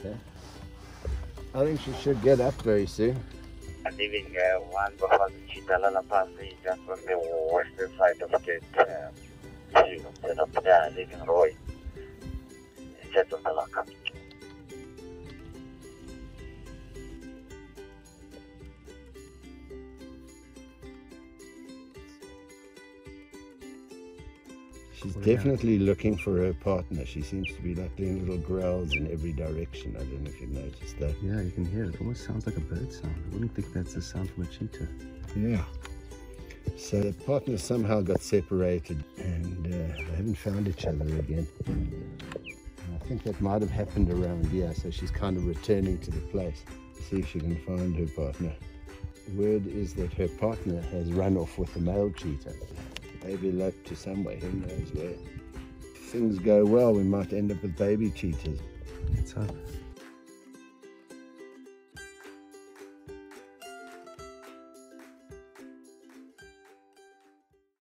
Okay. I think she should get up very soon. I'm leaving one before the cheetah lullaby just on the western side of the set up there, leaving Roy. Jet of the lockup. She's definitely looking for her partner. She seems to be like doing little growls in every direction. I don't know if you've noticed that. Yeah, you can hear it. It almost sounds like a bird sound. I wouldn't think that's the sound from a cheetah. Yeah. So the partners somehow got separated and they haven't found each other again. I think that might have happened around here, so she's kind of returning to the place to see if she can find her partner. The word is that her partner has run off with the male cheetah. Maybe eloped to somewhere, who knows where. If things go well, we might end up with baby cheetahs. Let's hope.